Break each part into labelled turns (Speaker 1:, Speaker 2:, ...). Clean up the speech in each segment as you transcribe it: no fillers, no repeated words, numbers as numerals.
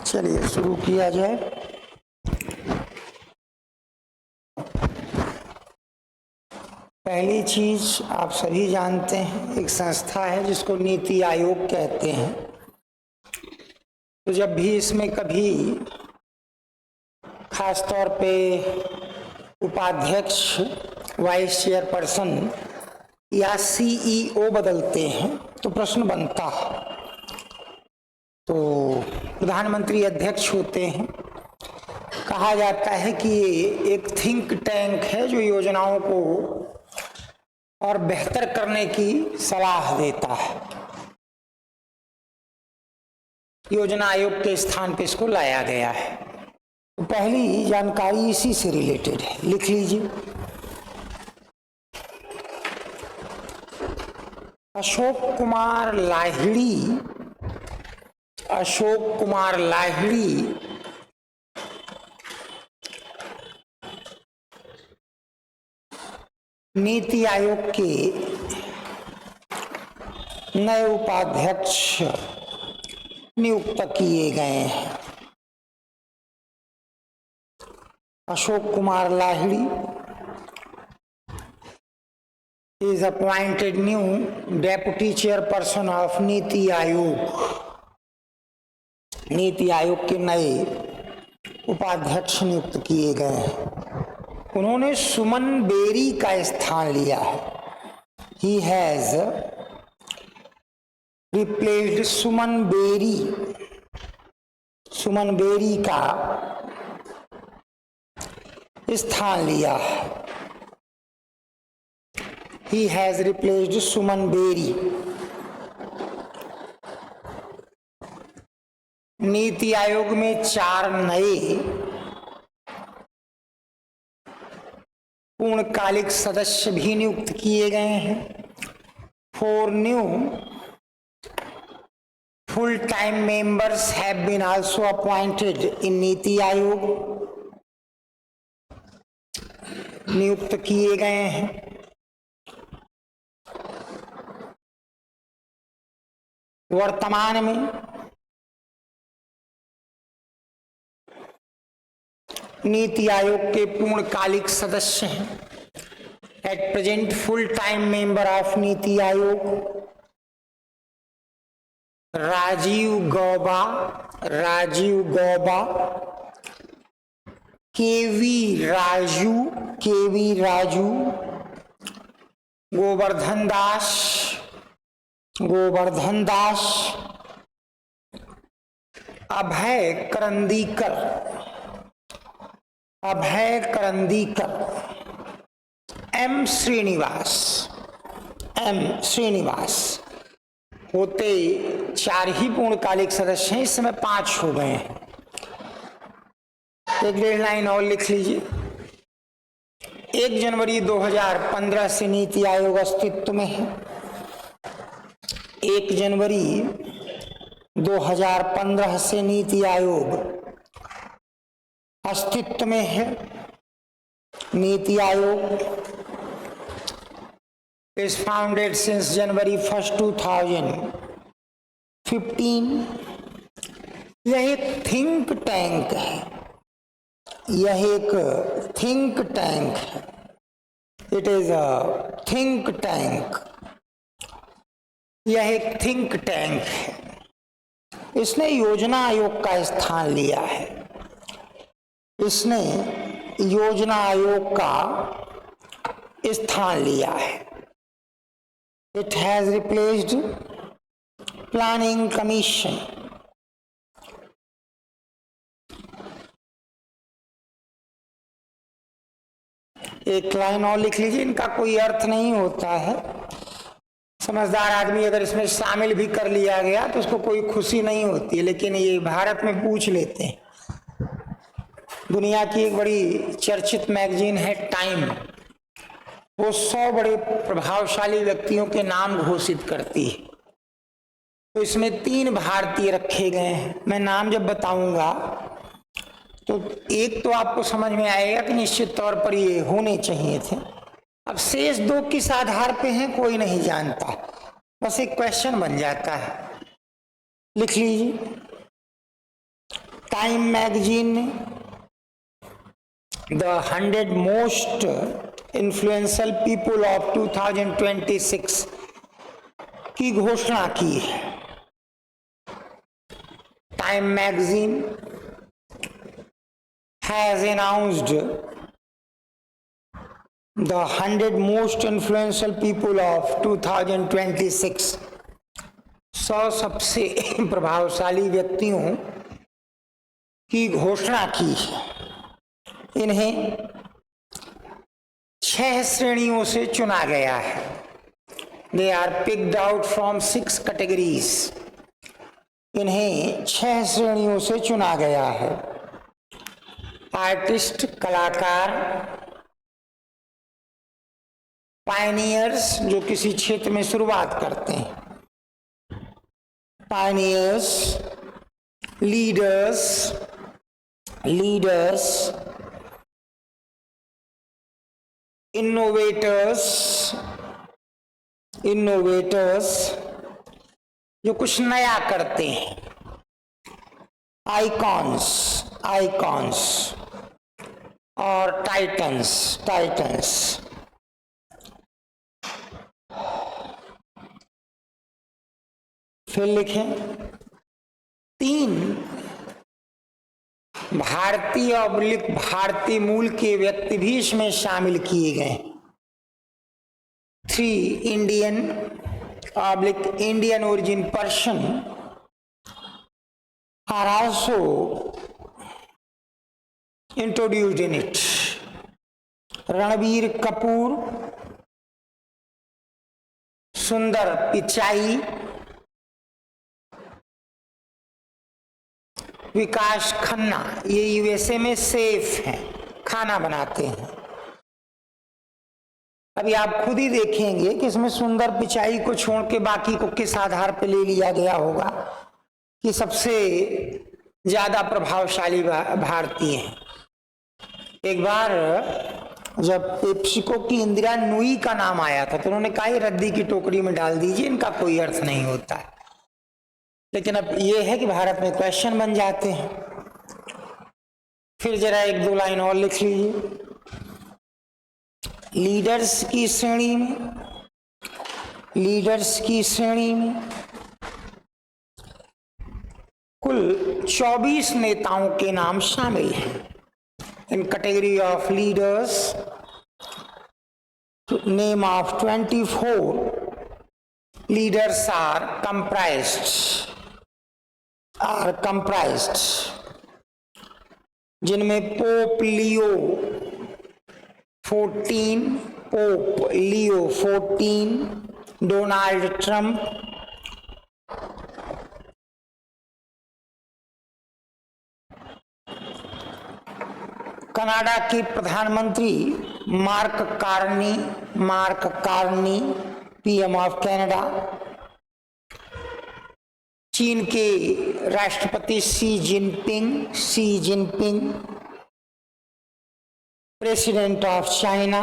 Speaker 1: चलिए शुरू किया जाए। पहली चीज आप सभी जानते हैं, एक संस्था है जिसको नीति आयोग कहते हैं। तो जब भी इसमें कभी खास तौर पे उपाध्यक्ष, वाइस चेयरपर्सन या सीईओ बदलते हैं तो प्रश्न बनता है। तो प्रधानमंत्री अध्यक्ष होते हैं। कहा जाता है कि ये एक थिंक टैंक है जो योजनाओं को और बेहतर करने की सलाह देता है। योजना आयोग के स्थान पे इसको लाया गया है। तो पहली जानकारी इसी से रिलेटेड है, लिख लीजिए। अशोक कुमार लाहिड़ी नीति आयोग के नए उपाध्यक्ष नियुक्त किए गए हैं। Ashok Kumar Lahiri is appointed new deputy chairperson of NITI Aayog. NITI Aayog के नए उपाध्यक्ष नियुक्त किए गए हैं। उन्होंने सुमन बेरी का स्थान लिया है। He has replaced Suman Bery का स्थान लिया है। He has replaced Suman Bery. NITI Aayog में 4 नए पूर्णकालिक सदस्य भी नियुक्त किए गए हैं। 4 new full-time members have been also appointed in NITI Aayog. नियुक्त किए गए हैं। वर्तमान में नीति आयोग के पूर्णकालिक सदस्य हैं। At present full time member of NITI Aayog Rajiv Gauba, KV Raju, Govardhan Das, Abhay Karandikar, M Srinivas होते 4 ही पूर्णकालिक सदस्य हैं। इस समय 5 हो गए हैं। 1.5 लाइन और लिख लीजिए। 1 जनवरी 2015 से नीति आयोग अस्तित्व में है। 1 जनवरी 2015 से नीति आयोग अस्तित्व में है। NITI Aayog is founded since January 1st, 2015। यह एक थिंक टैंक है। It is a think tank. यह एक थिंक टैंक है। इसने योजना आयोग का स्थान लिया है। It has replaced planning commission। एक लाइन और लिख लीजिए। इनका कोई अर्थ नहीं होता है। समझदार आदमी अगर इसमें शामिल भी कर लिया गया तो उसको कोई खुशी नहीं होती है, लेकिन ये भारत में पूछ लेते हैं। दुनिया की एक बड़ी चर्चित मैगजीन है टाइम। वो 100 बड़े प्रभावशाली व्यक्तियों के नाम घोषित करती है। तो इसमें 3 भारतीय रखे गए हैं। मैं नाम जब बताऊंगा तो एक तो आपको समझ में आएगा कि निश्चित तौर पर ये होने चाहिए थे। अब शेष 2 किस आधार पे हैं कोई नहीं जानता। बस एक क्वेश्चन बन जाता है। लिख लीजिए। टाइम मैगजीन ने the 100 most influential people of 2026 की घोषणा की है। Time magazine has announced the 100 most influential people of 2026। 100 सबसे प्रभावशाली व्यक्तियों की घोषणा की है। इन्हें 6 श्रेणियों से चुना गया है। They are picked out from 6 categories। इन्हें 6 श्रेणियों से चुना गया है। आर्टिस्ट, कलाकार, पायनियर्स जो किसी क्षेत्र में शुरुआत करते हैं, पायनियर्स, लीडर्स, इनोवेटर्स जो कुछ नया करते हैं, आइकॉन्स और टाइटन्स। फिर लिखें 3 भारतीय मूल के व्यक्ति भी इसमें शामिल किए गए। 3 Indian origin person are also introduced in it। Ranbir Kapoor, सुंदर पिचाई, विकास खन्ना, ये यूएसए में सेफ हैं, खाना बनाते हैं। अभी आप खुद ही देखेंगे कि इसमें सुंदर पिचाई को छोड़ के बाकी को किस आधार पर ले लिया गया होगा कि सबसे ज्यादा प्रभावशाली भारतीय हैं। एक बार जब पेप्सिको की इंदिरा नूई का नाम आया था तो उन्होंने कहा रद्दी की टोकरी में डाल दीजिए, इनका कोई अर्थ नहीं होता है। लेकिन अब ये है कि भारत में क्वेश्चन बन जाते हैं। फिर जरा 1-2 लाइन और लिख लीजिए। लीडर्स की श्रेणी में कुल 24 नेताओं के नाम शामिल हैं। In category of leaders, name of 24 leaders are comprised, जिनमें Pope Leo 14, Donald Trump, Canada के प्रधानमंत्री Mark Carney, PM of Canada, चीन के राष्ट्रपति Xi Jinping, president of China,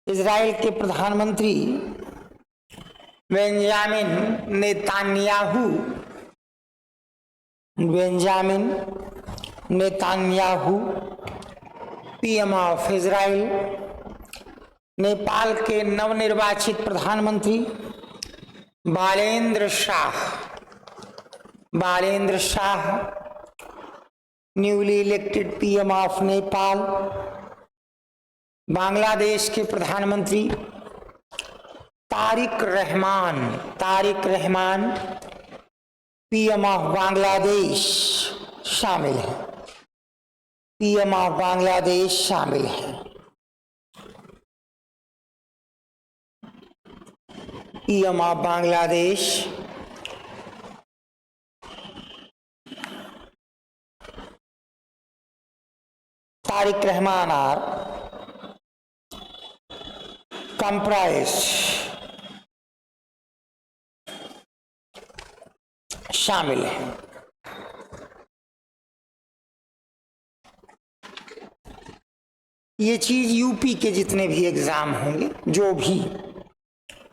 Speaker 1: Israel के प्रधानमंत्री Benjamin Netanyahu, PM of Israel, Nepal के नवनिर्वाचित प्रधानमंत्री Balendra Shah, newly elected PM of Nepal, Bangladesh के प्रधानमंत्री तारिक रहमान, पीएम ऑफ बांग्लादेश शामिल है। पीएम ऑफ बांग्लादेश शामिल है। PM of Bangladesh, Tarique Rahman are comprised, शामिल है। ये चीज यूपी के जितने भी एग्जाम होंगे, जो भी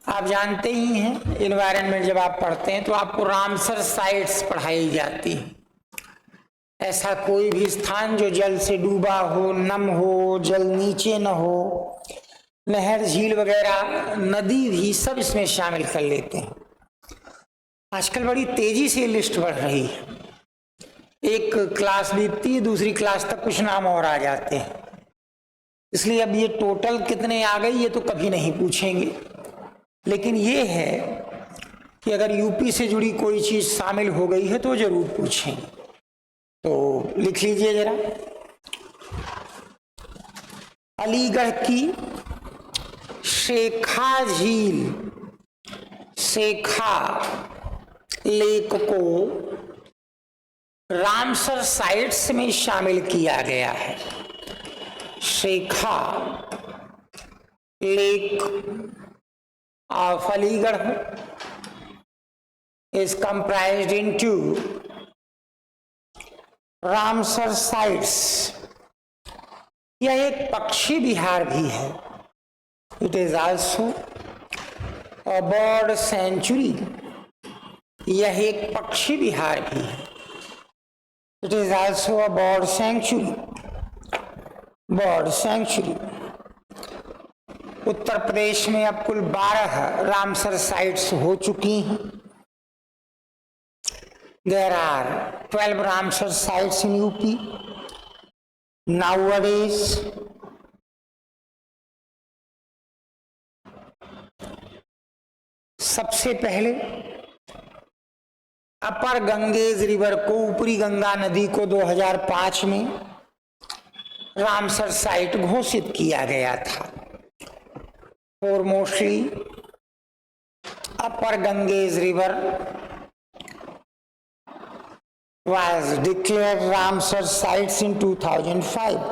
Speaker 1: आप जानते ही हैं, एनवायरनमेंट जब आप पढ़ते हैं तो आपको रामसर साइट्स पढ़ाई जाती है। ऐसा कोई भी स्थान जो जल से डूबा हो, नम हो, जल नीचे न हो, नहर, झील वगैरह, नदी भी, सब इसमें शामिल कर लेते हैं। आजकल बड़ी तेजी से लिस्ट बढ़ रही है, एक क्लास बीतती है दूसरी क्लास तक कुछ नाम और आ जाते हैं। इसलिए अब ये टोटल कितने आ गई ये तो कभी नहीं पूछेंगे, लेकिन ये है कि अगर यूपी से जुड़ी कोई चीज शामिल हो गई है तो जरूर पूछेंगे। तो लिख लीजिए जरा, अलीगढ़ की शेखा झील, शेखा लेक को रामसर साइट्स में शामिल किया गया है। Shekha lake of Aligarh is comprised into Ramsar sites. यह एक पक्षी विहार भी है। It is also a bird sanctuary. यह एक पक्षी विहार भी है। It is also a bird sanctuary. Bird sanctuary. Uttar Pradesh में अब कुल 12 रामसर साइट्स हो चुकी हैं। There are 12 Ramsar sites in UP nowadays. सबसे पहले अपर गंगेज रिवर को, ऊपरी गंगा नदी को 2005 में रामसर साइट घोषित किया गया था। Foremostly upper Ganges river was declared Ramsar sites in 2005।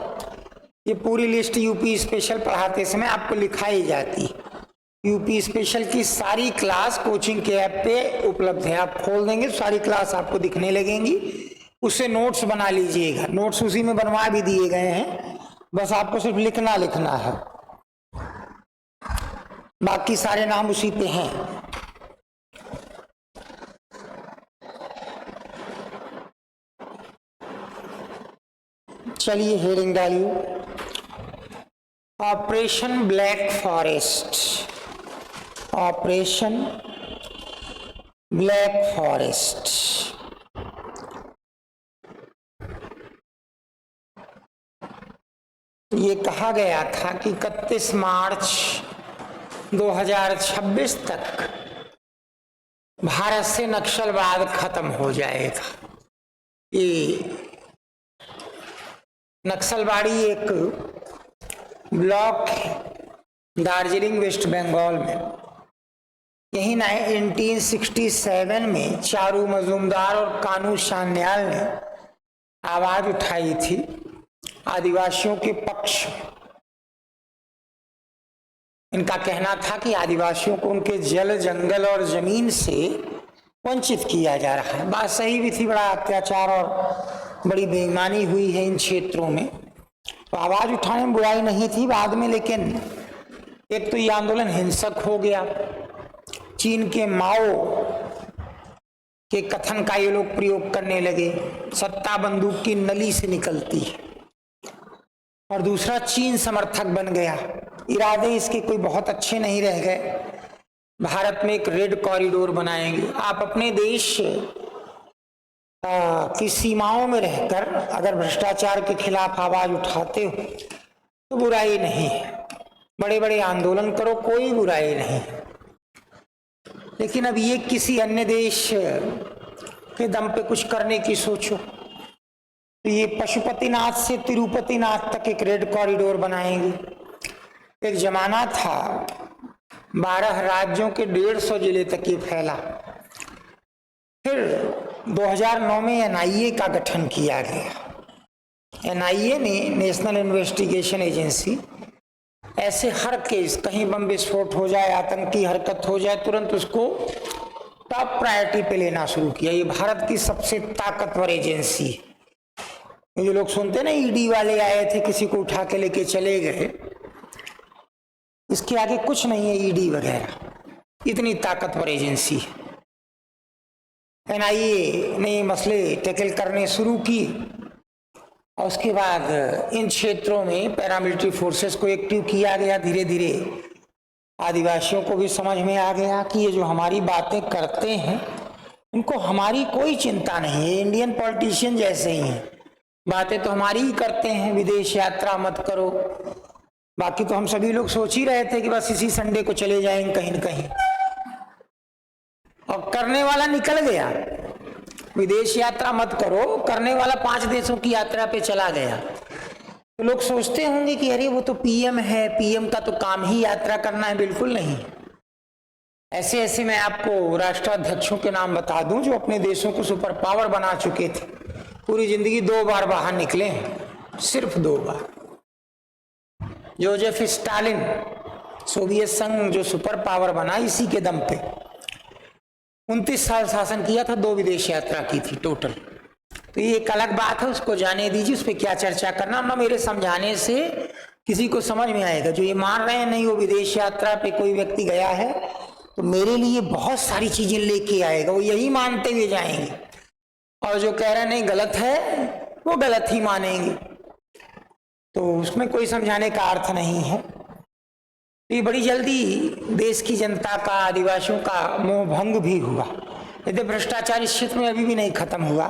Speaker 1: ये पूरी लिस्ट यूपी स्पेशल पढ़ाते समय आपको लिखाई जाती है। यूपी स्पेशल की सारी क्लास कोचिंग के ऐप पे उपलब्ध है। आप खोल देंगे सारी क्लास आपको दिखने लगेंगी, उससे नोट्स बना लीजिएगा। नोट्स उसी में बनवा भी दिए गए हैं, बस आपको सिर्फ लिखना है, बाकी सारे नाम उसी पे हैं। चलिए हेडिंग डालिए, operation black forest. Operation black forest. ये कहा गया था कि 31 मार्च 2026 तक भारत से नक्सलवाद खत्म हो जाएगा। ये नक्सलवाड़ी एक ब्लॉक है दार्जिलिंग वेस्ट बंगाल में। यही 1967 में चारू मजूमदार और कानू सान्याल ने आवाज उठाई थी आदिवासियों के पक्ष में। इनका कहना था कि आदिवासियों को उनके जल, जंगल और जमीन से वंचित किया जा रहा है। बात सही भी थी, बड़ा अत्याचार और बड़ी बेईमानी हुई है इन क्षेत्रों में, तो आवाज उठाने में बुराई नहीं थी बाद में। लेकिन एक तो ये आंदोलन हिंसक हो गया। चीन के माओ के कथन का ये लोग प्रयोग करने लगे, सत्ता बंदूक की नली से निकलती है। और दूसरा, चीन समर्थक बन गया। इरादे इसके कोई बहुत अच्छे नहीं रह गए। भारत में एक रेड कॉरिडोर बनाएंगे। आप अपने देश की सीमाओं में रहकर अगर भ्रष्टाचार के खिलाफ आवाज उठाते हो तो बुराई नहीं है। बड़े बड़े आंदोलन करो, कोई बुराई नहीं। लेकिन अब ये किसी अन्य देश के दम पे कुछ करने की सोचो, तो ये पशुपतिनाथ से तिरुपतिनाथ तक एक रेड कॉरिडोर बनाएंगे। एक जमाना था 12 राज्यों के 150 जिले तक ये फैला। फिर 2009 में एनआईए का गठन किया गया। एनआईए ने, नेशनल इन्वेस्टिगेशन एजेंसी, ऐसे हर केस, कहीं बम विस्फोट हो जाए, आतंकी हरकत हो जाए, तुरंत उसको टॉप प्रायोरिटी पे लेना शुरू किया। ये भारत की सबसे ताकतवर एजेंसी है। ये लोग सुनते ना, ईडी वाले आए थे, किसी को उठा के लेके चले गए, इसके आगे कुछ नहीं है ईडी वगैरह, इतनी ताकतवर एजेंसी है। एनआईए ने मसले टैकल करने शुरू किए और उसके बाद इन क्षेत्रों में पैरामिलिट्री फोर्सेस को एक्टिव किया गया। धीरे धीरे आदिवासियों को भी समझ में आ गया कि ये जो हमारी बातें करते हैं इनको हमारी कोई चिंता नहीं है, इंडियन पॉलिटिशियन जैसे ही हैं, बातें तो हमारी ही करते हैं, विदेश यात्रा मत करो। बाकी तो हम सभी लोग सोच ही रहे थे कि बस इसी संडे को चले जाएंगे कहीं न कहीं, और करने वाला निकल गया। विदेश यात्रा मत करो, करने वाला 5 देशों की यात्रा पे चला गया। तो लोग सोचते होंगे कि अरे वो तो पीएम है, पीएम का तो काम ही यात्रा करना है। बिल्कुल नहीं। ऐसे ऐसे मैं आपको राष्ट्राध्यक्षों के नाम बता दूं जो अपने देशों को सुपर पावर बना चुके थे, पूरी जिंदगी 2 बार बाहर निकले हैं, सिर्फ 2 बार। जोसेफ स्टालिन, सोवियत संघ जो सुपर पावर बना इसी के दम पे 29 साल शासन किया था, 2 विदेश यात्रा की थी टोटल। तो ये एक अलग बात है, उसको जाने दीजिए, उस पर क्या चर्चा करना। ना मेरे समझाने से किसी को समझ में आएगा। जो ये मान रहे हैं नहीं वो विदेश यात्रा पे कोई व्यक्ति गया है तो मेरे लिए बहुत सारी चीजें लेके आएगा, वो यही मानते हुए जाएंगे। और जो कह रहे नहीं गलत है वो गलत ही मानेंगे, तो उसमें कोई समझाने का अर्थ नहीं है। तो ये बड़ी जल्दी देश की जनता का, आदिवासियों का मोह भंग भी हुआ। यदि भ्रष्टाचार इस क्षेत्र में अभी भी नहीं खत्म हुआ।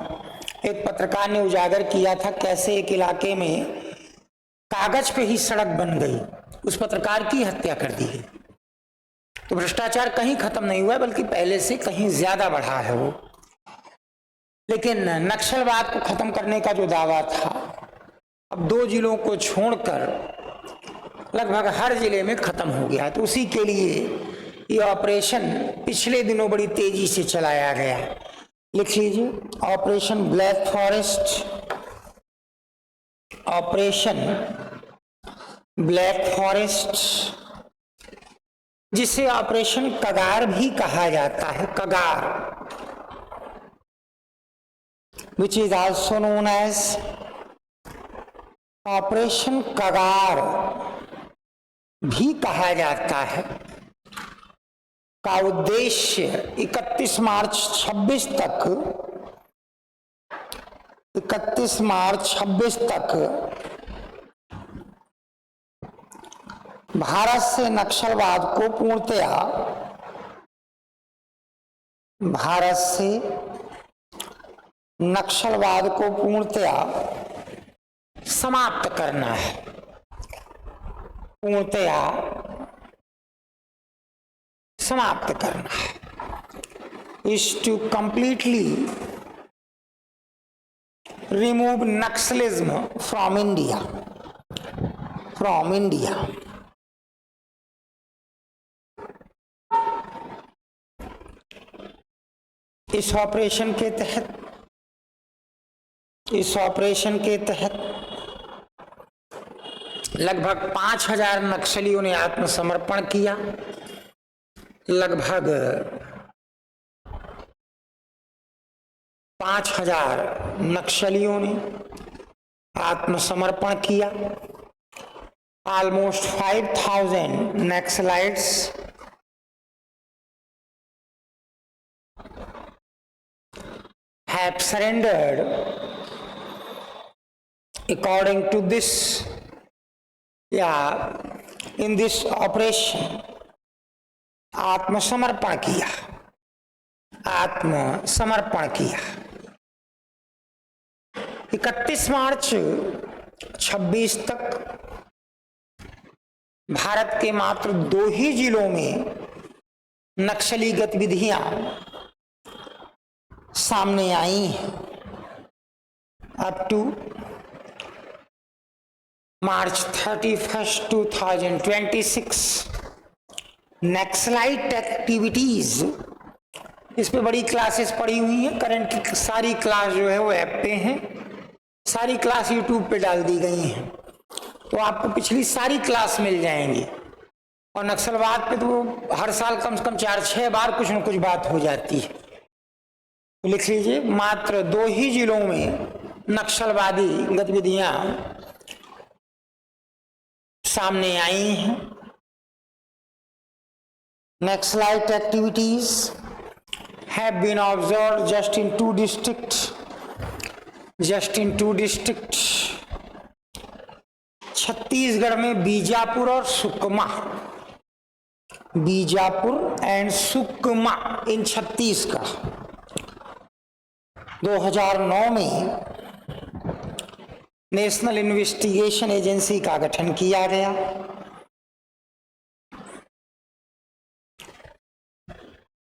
Speaker 1: एक पत्रकार ने उजागर किया था कैसे एक इलाके में कागज पे ही सड़क बन गई, उस पत्रकार की हत्या कर दी गई। तो भ्रष्टाचार कहीं खत्म नहीं हुआ, बल्कि पहले से कहीं ज्यादा बढ़ा है वो। लेकिन नक्सलवाद को खत्म करने का जो दावा था, अब 2 जिलों को छोड़कर लगभग हर जिले में खत्म हो गया। तो उसी के लिए ये ऑपरेशन पिछले दिनों बड़ी तेजी से चलाया गया। लिख लीजिए, operation black forest, operation black forest, जिसे ऑपरेशन कगार भी कहा जाता है। Kagar, which is also known as operation Kagar भी कहा जाता है, का उद्देश्य 31 मार्च 26 तक 31 मार्च 26 तक भारत से नक्सलवाद को पूर्णतया समाप्त करना है। पूर्णतया समाप्त करना है। Is to completely remove naxalism from India. इस ऑपरेशन के तहत लगभग 5000 नक्सलियों ने आत्मसमर्पण किया। लगभग 5000 नक्सलियों ने आत्मसमर्पण किया। Almost 5000 Naxalites have surrendered according to this, in this operation आत्मसमर्पण किया। 31 मार्च 26 तक भारत के मात्र 2 ही जिलों में नक्सली गतिविधियां सामने आई हैं। Up to March 31, 2026 naxalite activities, इस पे बड़ी क्लासेस पड़ी हुई हैं। करंट की सारी क्लास जो है वो ऐप पे हैं, सारी क्लास यूट्यूब पे डाल दी गई हैं, तो आपको पिछली सारी क्लास मिल जाएंगी। और नक्सलवाद पे तो हर साल कम से कम 4-6 बार कुछ न कुछ बात हो जाती है। लिख लीजिए, मात्र 2 ही जिलों में नक्सलवादी गतिविधियां सामने आई हैं। Naxalite activities have been observed just in two districts Chhattisgarh में बीजापुर और सुकमा, बीजापुर एंड सुकमा इन 36 का 2009 में नेशनल इन्वेस्टिगेशन एजेंसी का गठन किया गया।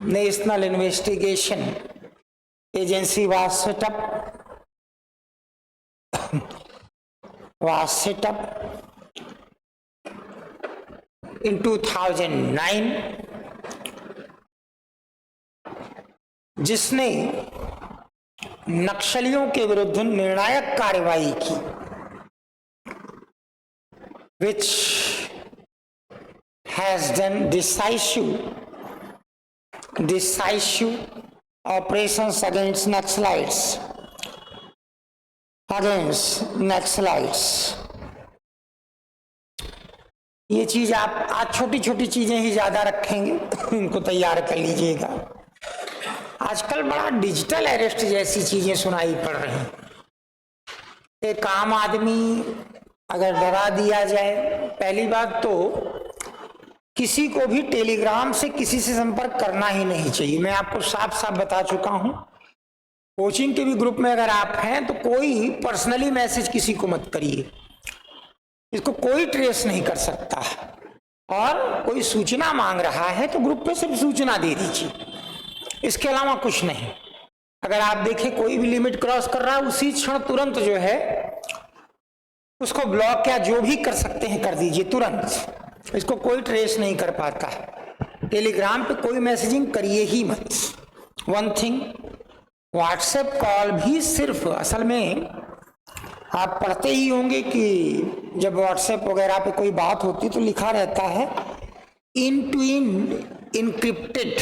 Speaker 1: National investigation agency was set up in 2009, जिसने नक्सलियों के विरुद्ध निर्णायक कार्रवाई की, which has done decisive operations against Naxalites। ये चीज आप आज छोटी छोटी चीजें ही ज्यादा रखेंगे, इनको तैयार कर लीजिएगा। आजकल बड़ा डिजिटल अरेस्ट जैसी चीजें सुनाई पड़ रही हैं। एक आम आदमी अगर डरा दिया जाए, पहली बात तो किसी को भी टेलीग्राम से किसी से संपर्क करना ही नहीं चाहिए। मैं आपको साफ साफ बता चुका हूं। कोचिंग के भी ग्रुप में अगर आप हैं तो कोई पर्सनली मैसेज किसी को मत करिए, इसको कोई ट्रेस नहीं कर सकता। और कोई सूचना मांग रहा है तो ग्रुप पे सिर्फ सूचना दे दीजिए, इसके अलावा कुछ नहीं। अगर आप देखें कोई भी लिमिट क्रॉस कर रहा है, उसी क्षण तुरंत जो है उसको ब्लॉक या जो भी कर सकते हैं कर दीजिए तुरंत, इसको कोई ट्रेस नहीं कर पाता। टेलीग्राम पे कोई मैसेजिंग करिए ही मत। वन थिंग, व्हाट्सएप कॉल भी सिर्फ, असल में आप पढ़ते ही होंगे कि जब व्हाट्सएप वगैरह पे कोई बात होती तो लिखा रहता है इन टू इन इनक्रिप्टेड,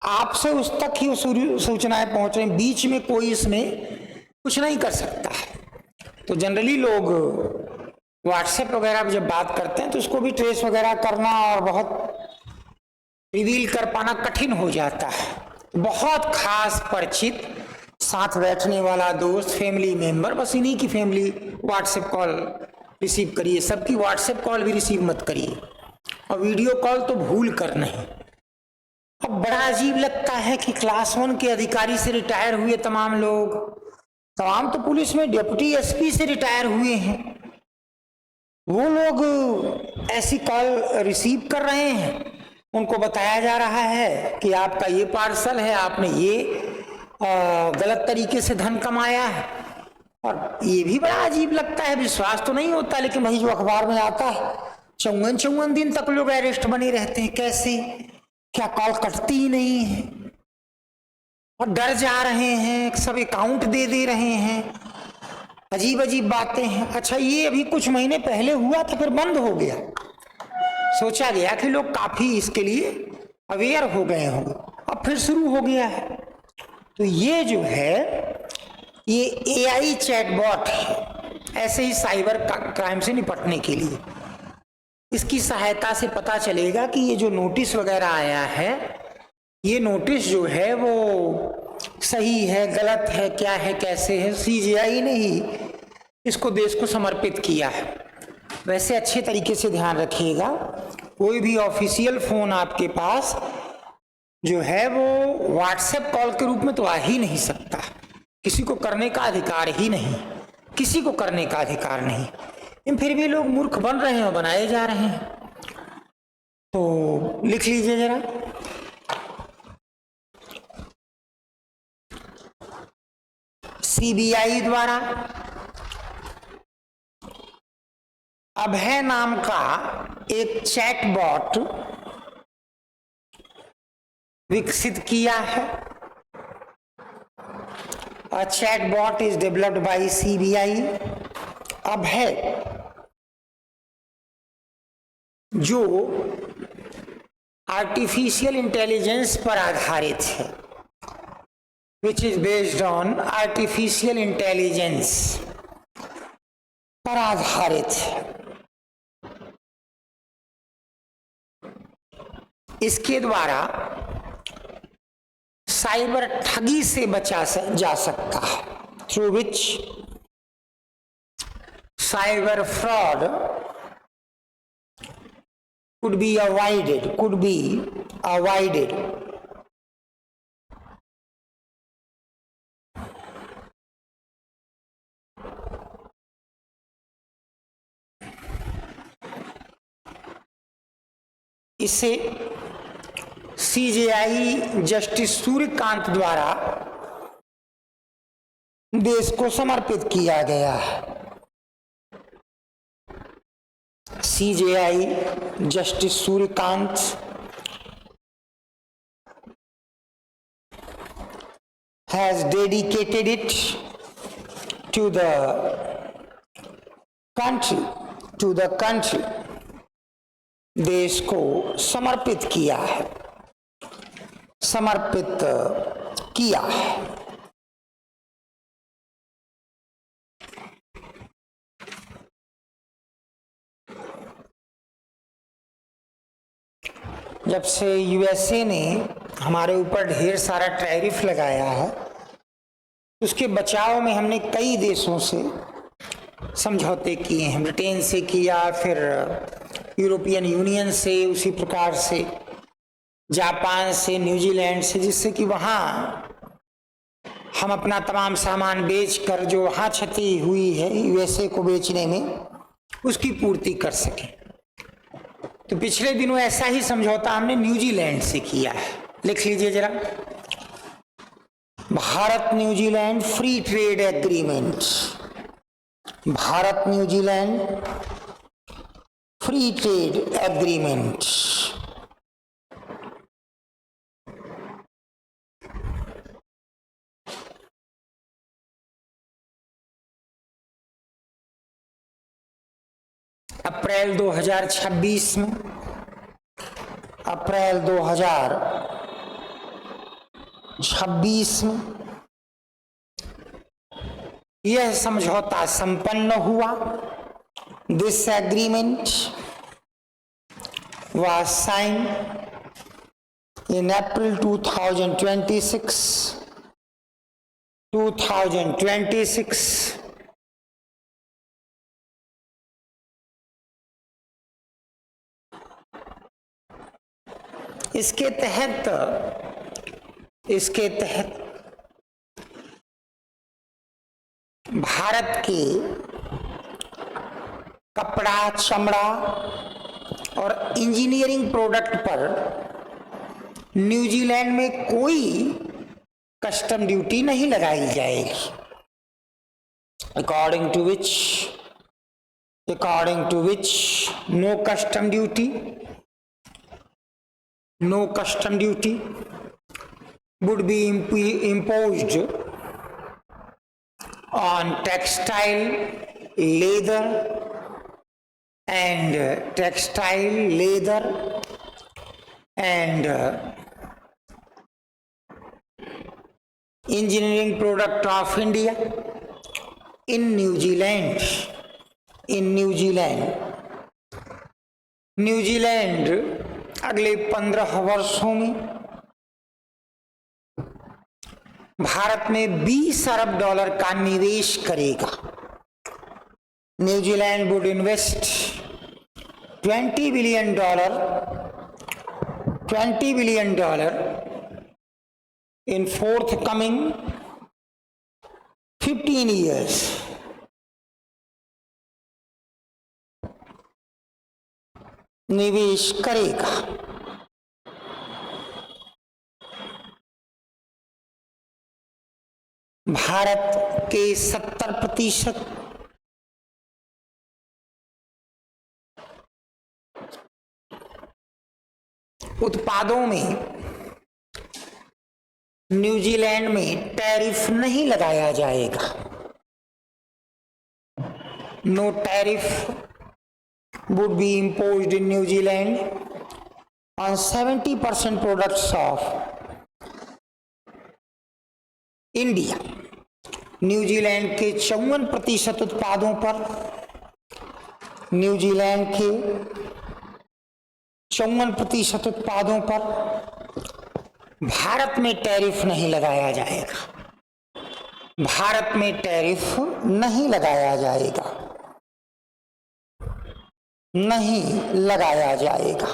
Speaker 1: आपसे उस तक ही सूचनाएं पहुंच रही, बीच में कोई इसमें कुछ नहीं कर सकता। तो जनरली लोग व्हाट्सएप वगैरह पे जब बात करते हैं तो उसको भी ट्रेस वगैरह करना और बहुत रिवील कर पाना कठिन हो जाता है। बहुत खास परिचित, साथ बैठने वाला दोस्त, फैमिली मेंबर, बस इन्हीं की फैमिली व्हाट्सएप कॉल रिसीव करिए। सबकी व्हाट्सएप कॉल भी रिसीव मत करिए, और वीडियो कॉल तो भूल कर नहीं। अब बड़ा अजीब लगता है कि क्लास 1 के अधिकारी से रिटायर हुए तमाम लोग, तमाम तो पुलिस में डिप्टी एसपी से रिटायर हुए हैं, वो लोग ऐसी कॉल रिसीव कर रहे हैं। उनको बताया जा रहा है कि आपका ये पार्सल है, आपने ये गलत तरीके से धन कमाया है। और ये भी बड़ा अजीब लगता है, विश्वास तो नहीं होता, लेकिन भाई जो अखबार में आता है 54 दिन तक लोग अरेस्ट बने रहते हैं। कैसे? क्या कॉल कटती ही नहीं है और डर जा रहे हैं, सब अकाउंट दे रहे हैं, अजीब अजीब बातें हैं। अच्छा, ये अभी कुछ महीने पहले हुआ था, फिर बंद हो गया। सोचा गया कि लोग काफी इसके लिए अवेयर हो गए होंगे, अब फिर शुरू हो गया है। तो ये जो है ये एआई चैटबॉट है, ऐसे ही साइबर क्राइम से निपटने के लिए। इसकी सहायता से पता चलेगा कि ये जो नोटिस वगैरह आया है, ये नोटिस जो है वो सही है, गलत है, क्या है, कैसे है। सीजीआई ने ही इसको देश को समर्पित किया है। वैसे अच्छे तरीके से ध्यान रखिएगा, कोई भी ऑफिशियल फोन आपके पास जो है वो व्हाट्सएप कॉल के रूप में तो आ ही नहीं सकता। किसी को करने का अधिकार ही नहीं, किसी को करने का अधिकार नहीं। लेकिन फिर भी लोग मूर्ख बन रहे हैं और बनाए जा रहे हैं। तो लिख लीजिए जरा, सीबीआई द्वारा अभय नाम का एक चैटबॉट विकसित किया है। A chatbot is developed by CBI। अभय जो आर्टिफिशियल इंटेलिजेंस पर आधारित है, which is based on artificial intelligence पर आधारित है। इसके द्वारा साइबर ठगी से बचा जा सकता है, through which cyber fraud could be avoided. इसे CJI जस्टिस सूर्यकांत द्वारा देश को समर्पित किया गया है। CJI justice Suryakant has dedicated it to the country, देश को समर्पित किया है। जब से USA ने हमारे ऊपर ढेर सारा टैरिफ लगाया है, उसके बचाव में हमने कई देशों से समझौते किए हैं। ब्रिटेन से किया, फिर यूरोपियन यूनियन से, उसी प्रकार से जापान से, न्यूजीलैंड से, जिससे कि वहाँ हम अपना तमाम सामान बेचकर जो वहाँ क्षति हुई है USA को बेचने में, उसकी पूर्ति कर सकें। तो पिछले दिनों ऐसा ही समझौता हमने न्यूजीलैंड से किया है। लिख लीजिए जरा, Bharat New Zealand free trade agreement. Bharat New Zealand free trade agreement. April 2026 में, अप्रैल 2026 में यह समझौता संपन्न हुआ। This agreement was signed in April 2026. इसके तहत भारत के कपड़ा, चमड़ा और इंजीनियरिंग प्रोडक्ट पर न्यूजीलैंड में कोई कस्टम ड्यूटी नहीं लगाई जाएगी। According to which no custom duty would be imposed on textile, leather and engineering product of India in New Zealand. New Zealand अगले 15 वर्षों में भारत में $20 अरब का निवेश करेगा। New Zealand would invest $20 billion in forthcoming 15 years. निवेश करेगा। भारत के 70% उत्पादों में न्यूजीलैंड में टैरिफ नहीं लगाया जाएगा। No tariff would be imposed in New Zealand on 70% products of India. New Zealand के 54% उत्पादों पर, न्यूजीलैंड के 54% उत्पादों पर भारत में टैरिफ नहीं लगाया जाएगा। भारत में टैरिफ नहीं लगाया जाएगा। नहीं लगाया जाएगा।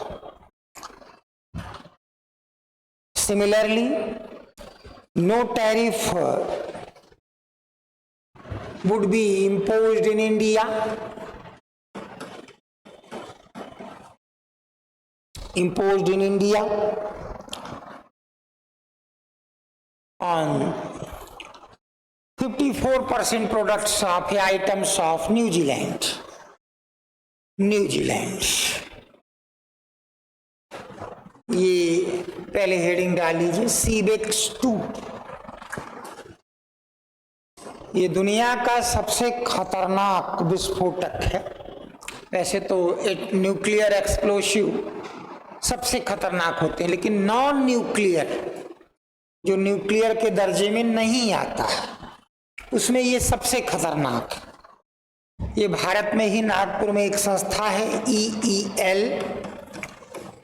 Speaker 1: Similarly, no tariff would be imposed in India on 54% products of items of New Zealand. ये पहले हेडिंग डाल लीजिए, सीबेक्स 2। ये दुनिया का सबसे खतरनाक विस्फोटक है। वैसे तो एक न्यूक्लियर एक्सप्लोसिव सबसे खतरनाक होते हैं, लेकिन नॉन न्यूक्लियर, जो न्यूक्लियर के दर्जे में नहीं आता, उसमें ये सबसे खतरनाक है। ये भारत में ही नागपुर में एक संस्था है EEL,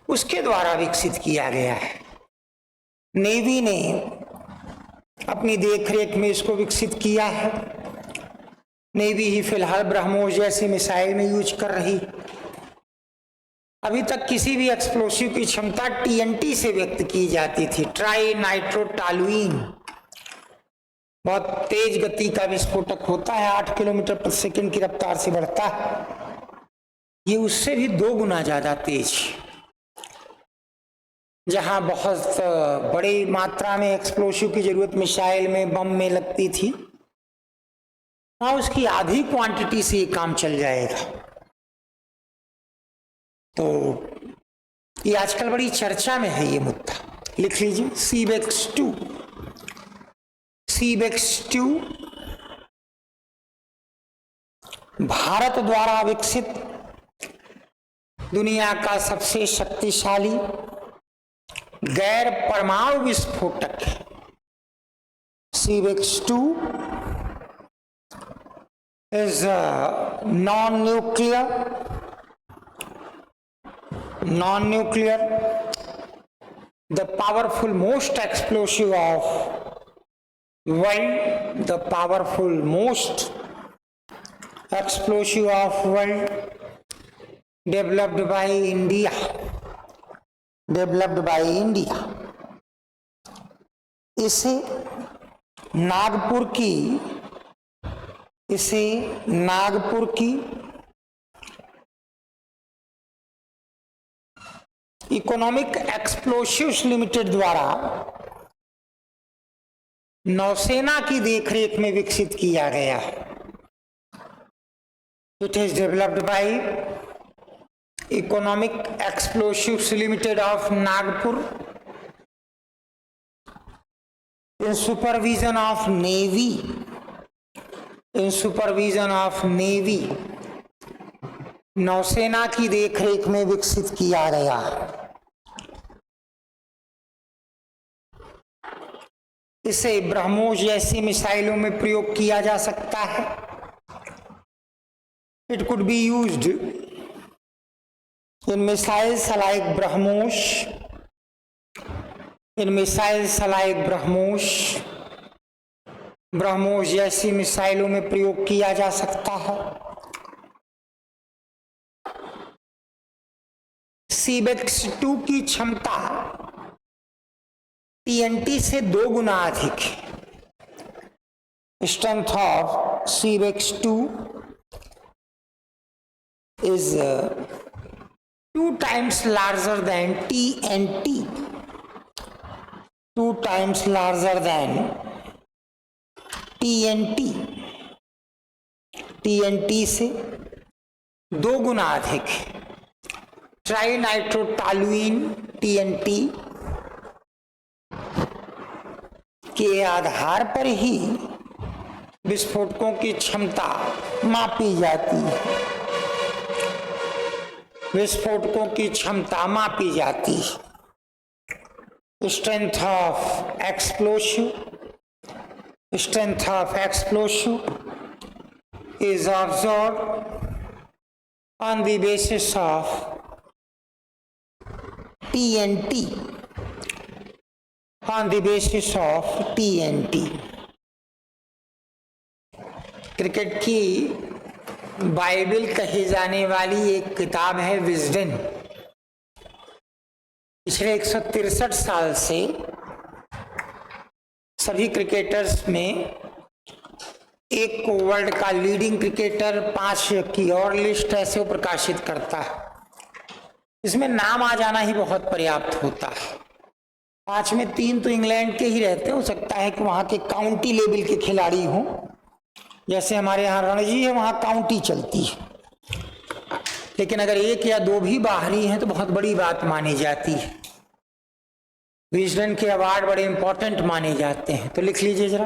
Speaker 1: उसके द्वारा विकसित किया गया है। नेवी ने अपनी देखरेख में इसको विकसित किया है। नेवी ही फिलहाल ब्रह्मोस जैसी मिसाइल में यूज कर रही। अभी तक किसी भी एक्सप्लोसिव की क्षमता TNT से व्यक्त की जाती थी, ट्राई नाइट्रोटॉलुइन। बहुत तेज गति का विस्फोटक होता है, 8 किलोमीटर प्रति सेकंड की रफ्तार से बढ़ता है। ये उससे भी 2 गुना ज्यादा तेज। जहां बहुत बड़ी मात्रा में एक्सप्लोसिव की जरूरत मिसाइल में, बम में लगती थी, वहां उसकी आधी क्वांटिटी से ये काम चल जाएगा। तो ये आजकल बड़ी चर्चा में है ये मुद्दा। लिख लीजिए, सीबेक्स 2 भारत द्वारा विकसित दुनिया का सबसे शक्तिशाली गैर परमाणु विस्फोटक है। सीबेक्स 2 is non-nuclear, the powerful most explosive of world, developed by India. इसे नागपुर की इकोनॉमिक एक्सप्लोसिव्स लिमिटेड द्वारा नौसेना की देखरेख में विकसित किया गया है। It is developed by economic explosives limited of Nagpur in supervision of Navy, नौसेना की देखरेख में विकसित किया गया। इसे ब्रह्मोस जैसी मिसाइलों में प्रयोग किया जा सकता है। It could be used in missiles like BrahMos, BrahMos जैसी मिसाइलों में प्रयोग किया जा सकता है। सीबेक्स 2 की क्षमता TNT से 2 गुना अधिक है। Strength of Sebex 2 is 2 times larger than TNT. 2 times larger than TNT से 2 गुना अधिक। ट्राई नाइट्रोटॉलुइन TNT के आधार पर ही विस्फोटकों की क्षमता मापी जाती है। Strength of explosive is observed on the basis of TNT. Cricket की बाइबल कही जाने वाली एक किताब है विजडन। पिछले 163 साल से सभी क्रिकेटर्स में एक को वर्ल्ड का लीडिंग क्रिकेटर, 5 की और लिस्ट ऐसे प्रकाशित करता है। इसमें नाम आ जाना ही बहुत पर्याप्त होता है। 5 में 3 तो इंग्लैंड के ही रहते, हो सकता है कि वहां के काउंटी लेवल के खिलाड़ी हों, जैसे हमारे यहाँ रणजी है, वहां काउंटी चलती है। लेकिन अगर 1 या 2 भी बाहरी हैं तो बहुत बड़ी बात मानी जाती है। विजडन के अवार्ड बड़े इंपॉर्टेंट माने जाते हैं। तो लिख लीजिए जरा,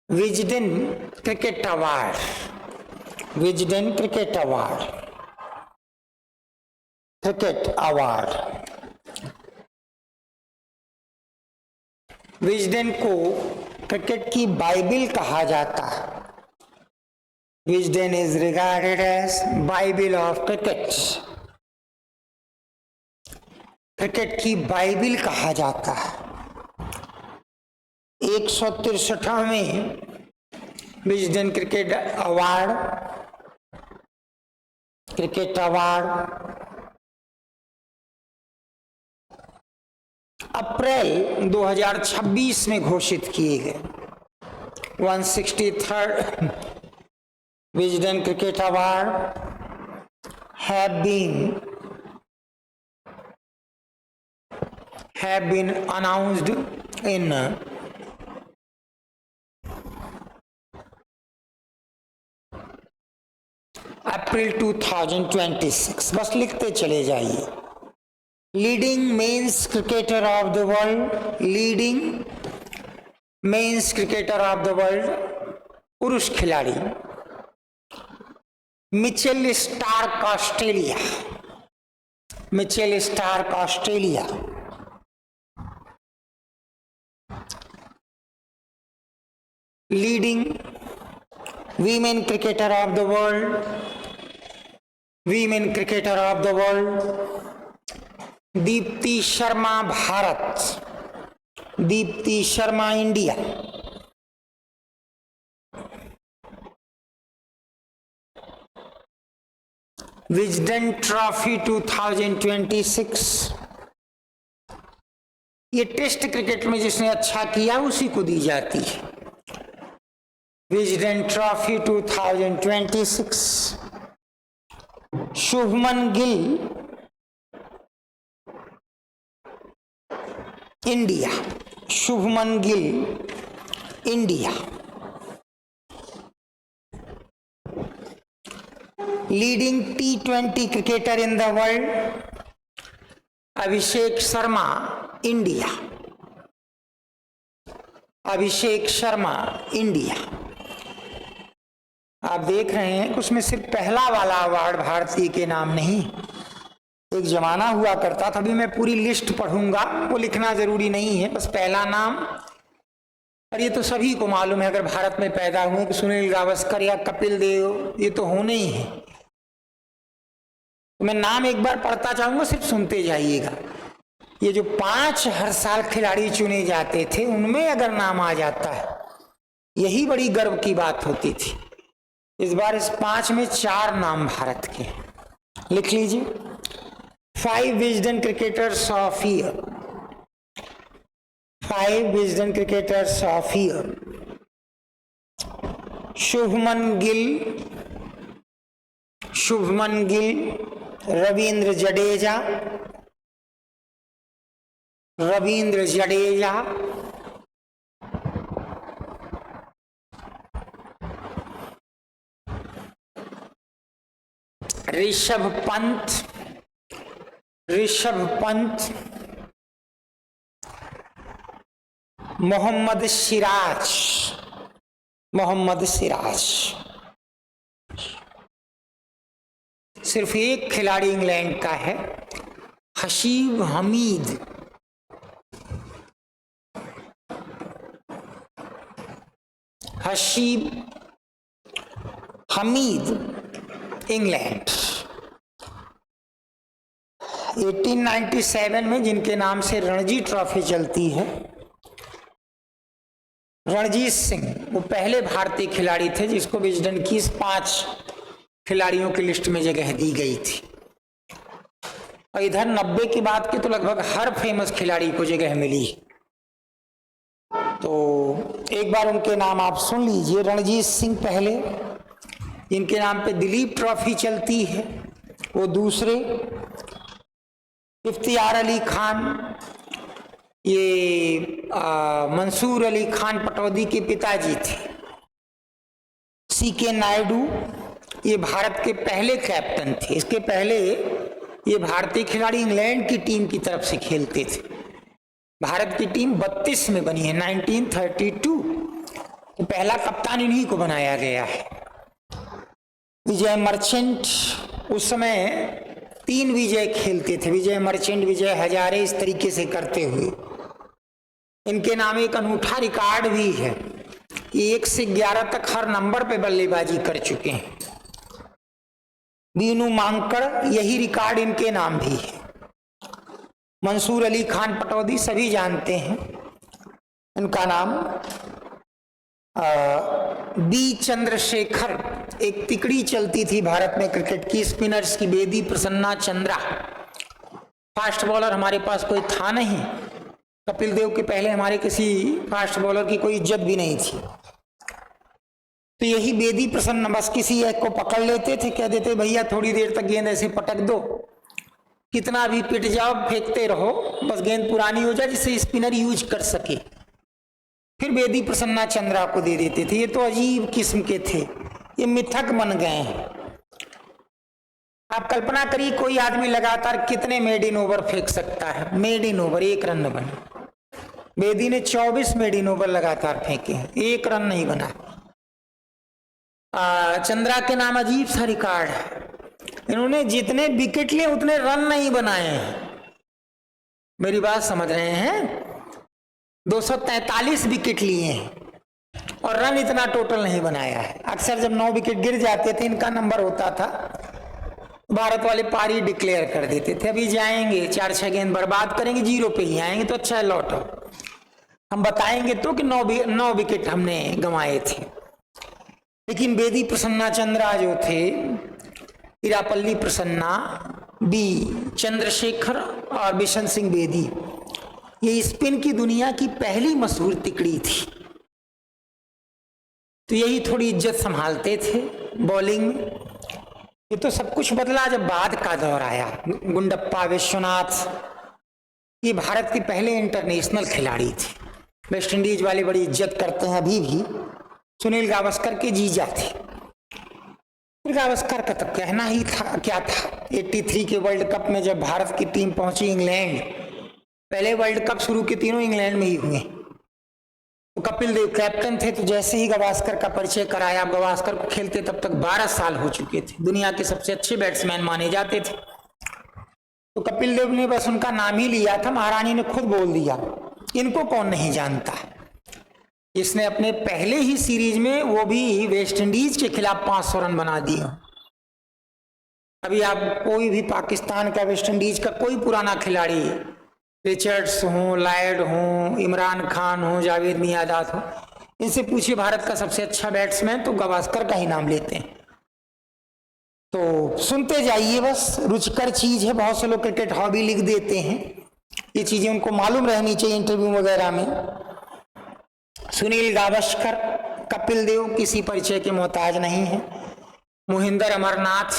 Speaker 1: Wisden cricket award, Wisden cricket award, cricket award. Wisden को क्रिकेट की बाइबिल कहा जाता है। Wisden is regarded as Bible of cricket, cricket की बाइबिल कहा जाता है। 163वें Wisden cricket award, cricket award अप्रैल 2026 में घोषित किए गए। 163rd Wisden cricket award have been announced in April 2026। बस लिखते चले जाइए। Leading men's cricketer of the world, leading men's cricketer of the world, पुरुष खिलाड़ी Mitchell Starc Australia, Mitchell Starc Australia. Leading women cricketer of the world, women cricketer of the world Deepti Sharma Bharat, Deepti Sharma India. Wisden trophy 2026, ये test cricket में जिसने अच्छा किया उसी को दी जाती है। Wisden trophy 2026 Shubman Gill India, Shubman Gill India. Leading T20 cricketer in the world Abhishek Sharma India, Abhishek Sharma India. आप देख रहे हैं कि उसमें सिर्फ पहला वाला अवार्ड भारतीय के नाम नहीं, एक जमाना हुआ करता था। अभी मैं पूरी लिस्ट पढ़ूंगा, वो लिखना जरूरी नहीं है, बस पहला नाम। और ये तो सभी को मालूम है, अगर भारत में पैदा हुए कि सुनील गावस्कर या कपिल देव, ये तो होने ही है। तो मैं नाम एक बार पढ़ता जाऊंगा, सिर्फ सुनते जाइएगा। ये जो 5 हर साल खिलाड़ी चुने जाते थे, उनमें अगर नाम आ जाता है, यही बड़ी गर्व की बात होती थी। इस बार इस 5 में 4 नाम भारत के। लिख लीजिए, 5 Wisden cricketers of year, 5 Wisden cricketers of year. Shubman Gill, Shubman Gill, Ravindra Jadeja, Ravindra Jadeja, Rishabh Pant, Rishabh Pant, Mohammed Siraj, Mohammed Siraj. सिर्फ एक खिलाड़ी इंग्लैंड का है, हशीब हमीद, हशीब हमीद इंग्लैंड। 1897 में जिनके नाम से रणजी ट्रॉफी चलती है, रणजीत सिंह वो पहले भारतीय खिलाड़ी थे जिसको विजडन की 5 खिलाड़ियों की लिस्ट में जगह दी गई थी। और इधर 90 की बात की तो लगभग हर फेमस खिलाड़ी को जगह मिली। तो एक बार उनके नाम आप सुन लीजिए। रणजीत सिंह पहले, इनके नाम पे दिलीप ट्रॉफी चलती है, वो दूसरे। इफ्तियार अली खान, ये मंसूर अली खान पटौदी के पिताजी थे। सीके नायडू, ये भारत के पहले कैप्टन थे। इसके पहले ये भारतीय खिलाड़ी इंग्लैंड की टीम की तरफ से खेलते थे। भारत की टीम 32 में बनी है, 1932। तो पहला कप्तान इन्हीं को बनाया गया है। विजय मर्चेंट, उस समय 3 विजय खेलते थे, विजय मर्चेंट, विजय हजारे, इस तरीके से करते हुए। इनके नाम एक अनूठा रिकॉर्ड भी है कि 1 से 11 तक हर नंबर पे बल्लेबाजी कर चुके हैं। बीनू मांकड़, यही रिकॉर्ड इनके नाम भी है। मंसूर अली खान पटौदी सभी जानते हैं, इनका नाम। बी चंद्रशेखर, एक तिकड़ी चलती थी भारत में क्रिकेट की, स्पिनर्स की, बेदी प्रसन्ना चंद्रा। फास्ट बॉलर हमारे पास कोई था नहीं, कपिल देव के पहले हमारे किसी फास्ट बॉलर की कोई इज्जत भी नहीं थी। तो यही बेदी प्रसन्न बस किसी एक को पकड़ लेते थे, कह देते भैया थोड़ी देर तक गेंद ऐसे पटक दो, कितना भी पिट जाओ फेंकते रहो, बस गेंद पुरानी हो जाए जिससे स्पिनर यूज कर सके। फिर बेदी प्रसन्ना चंद्रा को दे देते थे। ये तो अजीब किस्म के थे, ये मिथक बन गए हैं। आप कल्पना करिए कोई आदमी लगातार कितने मेड इन ओवर फेंक सकता है। मेड इन ओवर 1 रन न बने। बेदी ने 24 मेड इन ओवर लगातार फेंके हैं, 1 रन नहीं बना। चंद्रा के नाम अजीब सा रिकॉर्ड है, इन्होंने जितने विकेट लिए उतने रन नहीं बनाए हैं। मेरी बात समझ रहे हैं? 243 विकेट लिए हैं और रन इतना टोटल नहीं बनाया है। अक्सर जब 9 विकेट गिर जाते थे, इनका नंबर होता था, भारत वाले पारी डिक्लेयर कर देते थे, अभी जाएंगे 4-6 गेंद बर्बाद करेंगे, 0 पे ही आएंगे, तो अच्छा है लौटो, हम बताएंगे तो कि 9 विकेट हमने गंवाए थे। लेकिन बेदी प्रसन्ना चंद्रा जो थे, इरापल्ली प्रसन्ना, बी चंद्रशेखर और बिशन सिंह बेदी, ये स्पिन की दुनिया की पहली मशहूर तिकड़ी थी। तो यही थोड़ी इज्जत संभालते थे बॉलिंग में। ये तो सब कुछ बदला जब बाद का दौर आया। गुंडप्पा विश्वनाथ, ये भारत के पहले इंटरनेशनल खिलाड़ी थे। वेस्ट इंडीज वाले बड़ी इज्जत करते हैं अभी भी। सुनील गावस्कर के जीजा थे। गावस्कर का तो कहना ही था, क्या था। 83 के वर्ल्ड कप में जब भारत की टीम पहुंची इंग्लैंड, पहले वर्ल्ड कप शुरू के तीनों इंग्लैंड में ही हुए, तो कपिल देव कैप्टन थे। तो जैसे ही गावस्कर का परिचय कराया, अब गावस्कर को खेलते तब तक 12 साल हो चुके थे, दुनिया के सबसे अच्छे बैट्समैन माने जाते थे। तो कपिल देव ने बस उनका नाम ही लिया था, महारानी ने खुद बोल दिया, इनको कौन नहीं जानता। इसने अपने पहले ही सीरीज में, वो भी वेस्ट इंडीज के खिलाफ 500 रन बना दिए। अभी आप कोई भी पाकिस्तान का, वेस्ट इंडीज का कोई पुराना खिलाड़ी, रिचर्ड्स हो, लॉयड हो, इमरान खान हो, जावेद मियांदाद हो, इनसे पूछिए भारत का सबसे अच्छा बैट्समैन, तो गावस्कर का ही नाम लेते हैं। तो सुनते जाइए, बस रुचिकर चीज है। बहुत से लोग क्रिकेट हॉबी लिख देते हैं, ये चीजें उनको मालूम रहनी चाहिए इंटरव्यू वगैरह में। सुनील गावस्कर, कपिल देव किसी परिचय के मोहताज नहीं है। मोहिंदर अमरनाथ,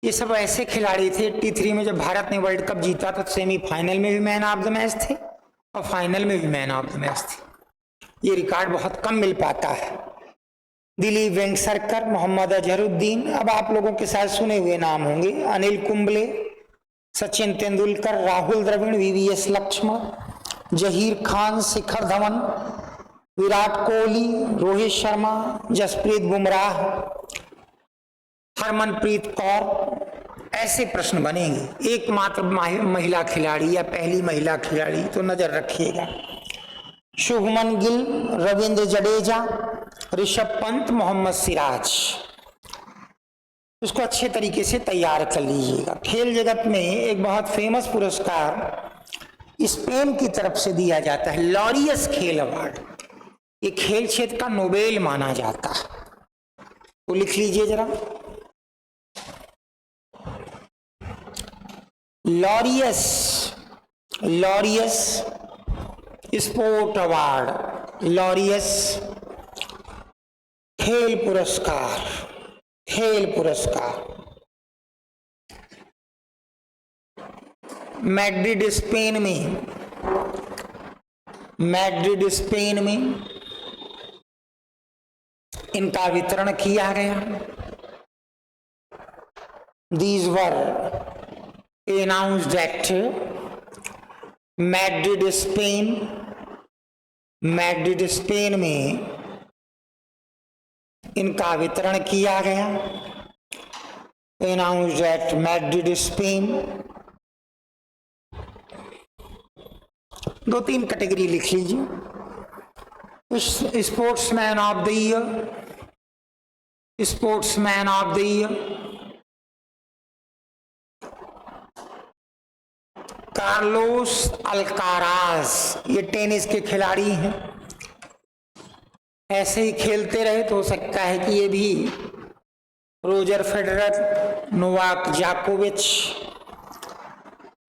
Speaker 1: ये सब ऐसे खिलाड़ी थे। 83 में जब भारत ने वर्ल्ड कप जीता तो सेमीफाइनल में भी मैन ऑफ द मैच थे और फाइनल में भी मैन ऑफ द मैच थे। ये रिकॉर्ड बहुत कम मिल पाता है। दिलीप वेंगसरकर, मोहम्मद अजहरुद्दीन, अब आप लोगों के साथ सुने हुए नाम होंगे। अनिल कुंबले, सचिन तेंदुलकर, राहुल द्रविड़, वीवीएस लक्ष्मण, जहीर खान, शिखर धवन, विराट कोहली, रोहित शर्मा, जसप्रीत बुमराह, हरमनप्रीत कौर, ऐसे प्रश्न बनेंगे। एकमात्र महिला खिलाड़ी या पहली महिला खिलाड़ी तो नजर रखिएगा, शुभमन गिल, रविंद्र जडेजा, ऋषभ पंत, मोहम्मद सिराज। उसको अच्छे तरीके से तैयार कर लीजिएगा। खेल जगत में एक बहुत फेमस पुरस्कार स्पेन की तरफ से दिया जाता है, लॉरियस खेल अवार्ड। ये खेल क्षेत्र का नोबेल माना जाता है। तो लिख लीजिए जरा, लॉरियस स्पोर्ट अवार्ड, लॉरियस खेल पुरस्कार, मैड्रिड स्पेन में इनका वितरण किया गया। These were announced at Madrid Spain में इनका वितरण किया गया। announced at Madrid Spain. 2-3 category लिख लीजिए। Sportsman of the year, Carlos Alcaraz, ये टेनिस के खिलाड़ी हैं। ऐसे ही खेलते रहे तो हो सकता है कि ये भी रोजर फेडरर, नोवाक जोकोविच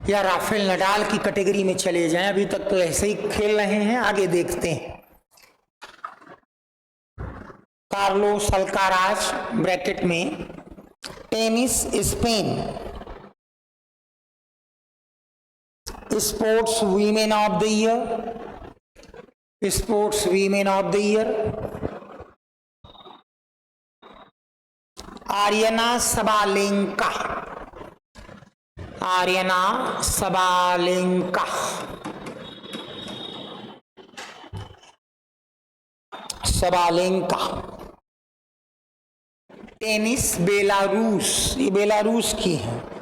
Speaker 1: या राफेल नडाल की कैटेगरी में चले जाएं। अभी तक तो ऐसे ही खेल रहे हैं, आगे देखते हैं। कार्लोस अल्काराज ब्रैकेट में tennis Spain. Sports women of the year, Aryana Sabalenka, tennis Belarus, ये बेलारूस की है।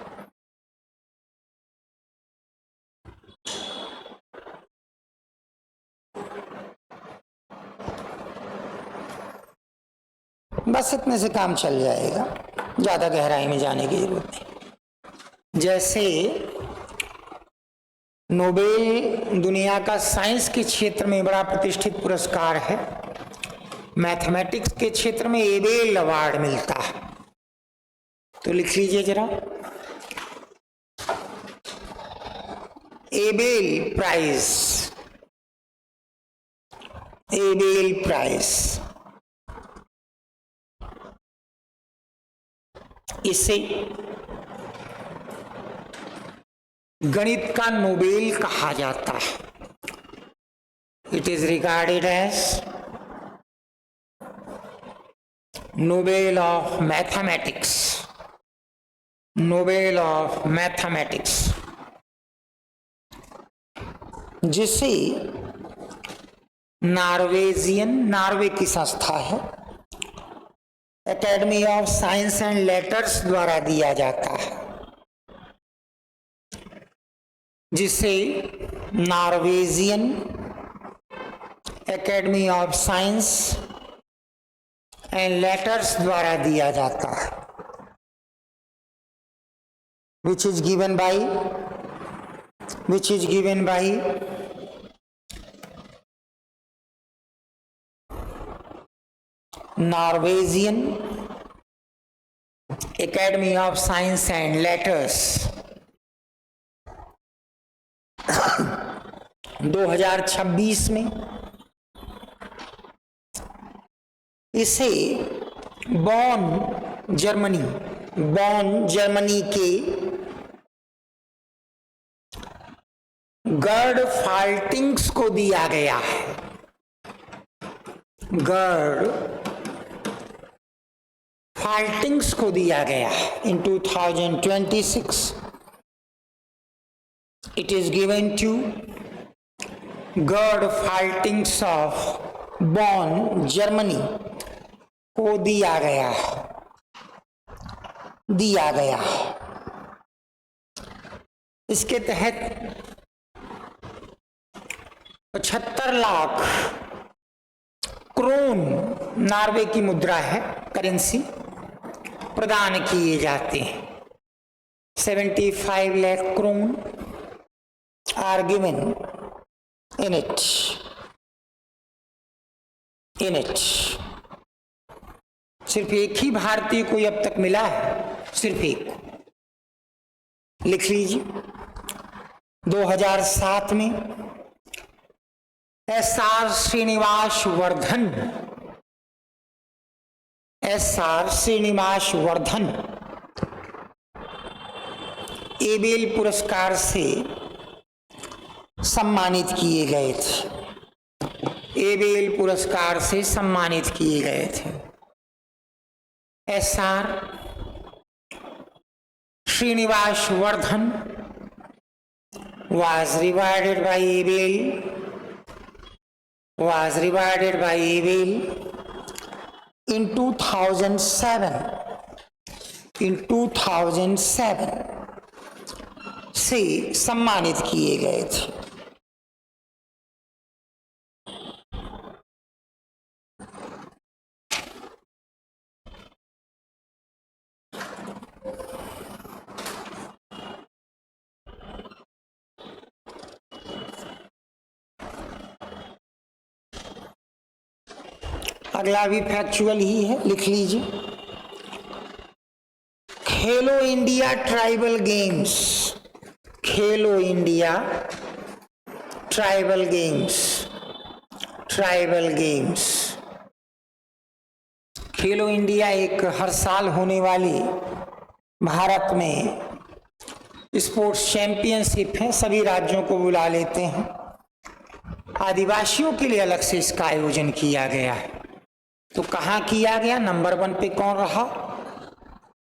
Speaker 1: बस इतने से काम चल जाएगा, ज्यादा गहराई में जाने की जरूरत नहीं। जैसे नोबेल दुनिया का साइंस के क्षेत्र में बड़ा प्रतिष्ठित पुरस्कार है, मैथमेटिक्स के क्षेत्र में एबेल अवार्ड मिलता है। तो लिख लीजिए जरा, एबेल प्राइज। इसे गणित का नोबेल कहा जाता है। It is regarded as Nobel of mathematics, जिसे नॉर्वे की संस्था है, academy of science and letters द्वारा दिया जाता है, जिसे Norwegian academy of science and letters द्वारा दिया जाता है, which is given by Norwegian Academy of Science and Letters। 2026 में इसे बॉन जर्मनी के गर्ड फाल्टिंग्स को दिया गया है। फाल्टिंग्स को दिया गया in 2026। It is given to Gerd Faltings of Bonn Germany को दिया गया। इसके तहत 75 लाख क्रोन, नॉर्वे की मुद्रा है, करेंसी, प्रदान किए जाते हैं। 75 lakh krone are given in it. In it. सिर्फ एक ही भारतीय को अब तक मिला है, सिर्फ एक। लिख लीजिए, 2007 में S R. Srinivasa Varadhan, S R. Srinivasa Varadhan Abel पुरस्कार से सम्मानित किए गए थे। एबेल पुरस्कार से सम्मानित किए गए थे। S R. Srinivasa Varadhan was rewarded by Abel, was rewarded by Abel in 2007, in 2007 से सम्मानित किए गए थे। अगला भी फैक्चुअल ही है, लिख लीजिए। खेलो इंडिया ट्राइबल गेम्स, खेलो India tribal games, tribal games. खेलो इंडिया एक हर साल होने वाली भारत में स्पोर्ट्स चैंपियनशिप है। सभी राज्यों को बुला लेते हैं। आदिवासियों के लिए अलग से इसका आयोजन किया गया है। तो कहाँ किया गया, नंबर 1 पे कौन रहा,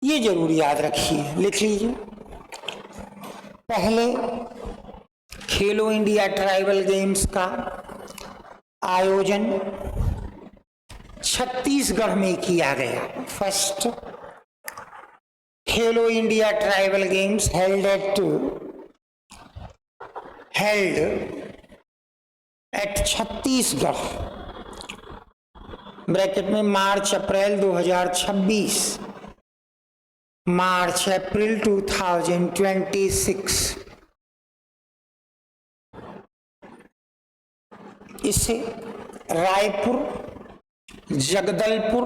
Speaker 1: ये जरूर याद रखिए। लिख लीजिए, पहले खेलो इंडिया ट्राइबल गेम्स का आयोजन छत्तीसगढ़ में किया गया। First Khelo India tribal games held at Chhattisgarh, bracket में मार्च अप्रैल 2026, मार्च अप्रैल 2026। इसे रायपुर, जगदलपुर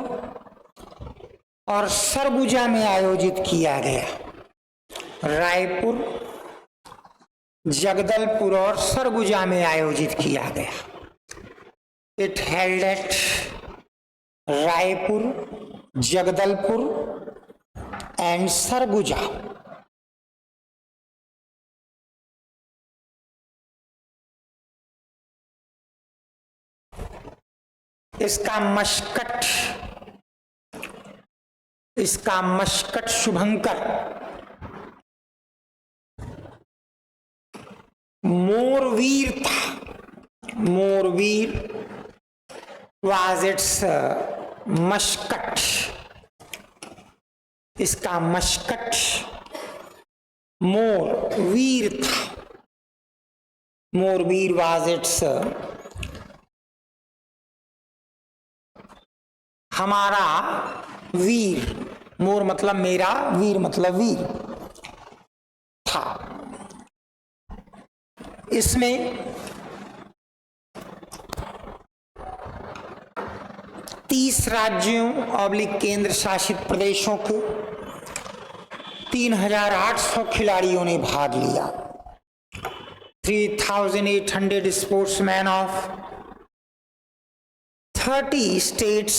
Speaker 1: और सरगुजा में आयोजित किया गया। रायपुर, जगदलपुर और सरगुजा में आयोजित किया गया। It held at Raipur, Jagdalpur and Surguja. इसका मस्कट शुभंकर मोरवीर था। मोरवीर वाज इट्स मस्कट। इसका मस्कट मोरवीर था। मोरवीर वाज इट्स, हमारा वीर, मोर मतलब मेरा, वीर मतलब वीर था। इसमें 30 राज्यों ऑब्लिक केंद्र शासित प्रदेशों के 3800 खिलाड़ियों ने भाग लिया। 3800 sportsman of 30 states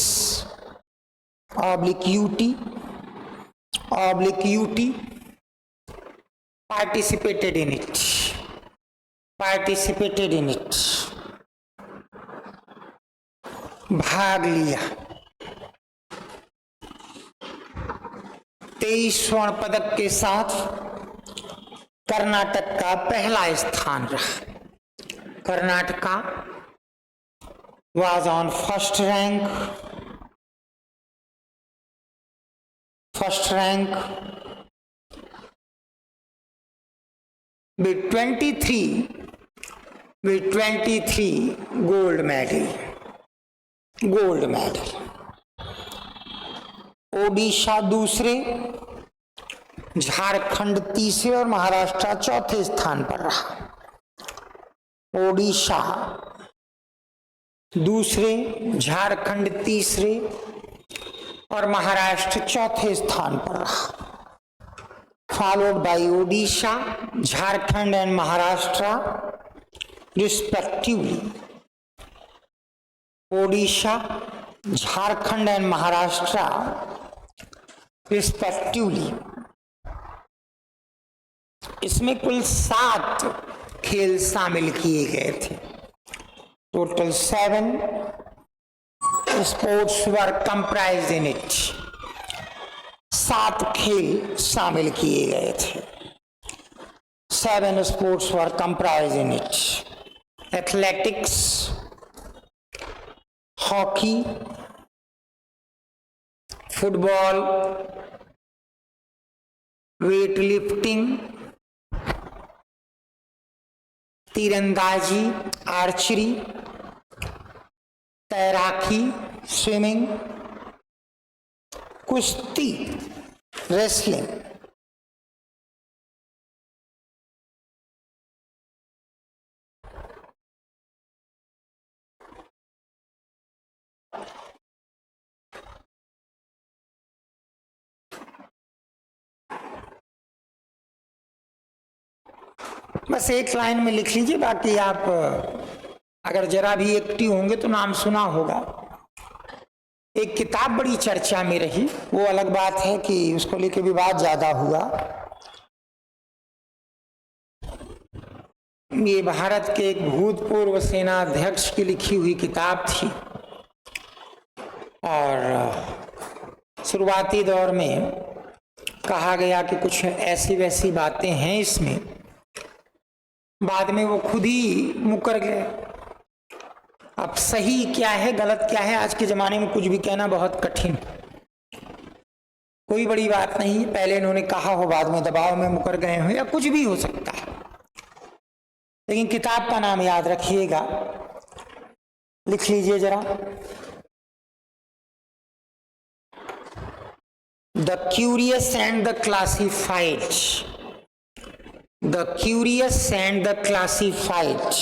Speaker 1: oblique UT participated in it, भाग लिया। 23 स्वर्ण पदक के साथ कर्नाटक का पहला स्थान रहा। Karnataka was on first rank with 23 gold medal। Odisha दूसरे, झारखंड तीसरे और महाराष्ट्र चौथे स्थान पर रहा। ओडिशा दूसरे, झारखंड तीसरे और महाराष्ट्र चौथे स्थान पर रहा, followed by Odisha, Jharkhand and Maharashtra respectively. Odisha, Jharkhand and Maharashtra respectively. इसमें कुल 7 खेल शामिल किए गए थे। Total 7 sports were comprised in it. 7 खेल शामिल किए गए थे। 7 sports were comprised in it. Athletics, hockey, football, weight lifting, तीरंदाजी, आर्चरी, तैराकी, स्विमिंग, कुश्ती, रेसलिंग। बस एक लाइन में लिख लीजिए, बाकी आप अगर जरा भी एक्टिव होंगे तो नाम सुना होगा। एक किताब बड़ी चर्चा में रही, वो अलग बात है कि उसको लेके विवाद ज्यादा हुआ। ये भारत के एक भूतपूर्व सेना अध्यक्ष की लिखी हुई किताब थी और शुरुआती दौर में कहा गया कि कुछ ऐसी वैसी बातें हैं इसमें, बाद में वो खुद ही मुकर गए। अब सही क्या है गलत क्या है आज के जमाने में कुछ भी कहना बहुत कठिन। कोई बड़ी बात नहीं, पहले इन्होंने कहा हो बाद में दबाव में मुकर गए हो या कुछ भी हो सकता है, लेकिन किताब का नाम याद रखिएगा, लिख लीजिए जरा। The curious and the classified. The curious and the classified।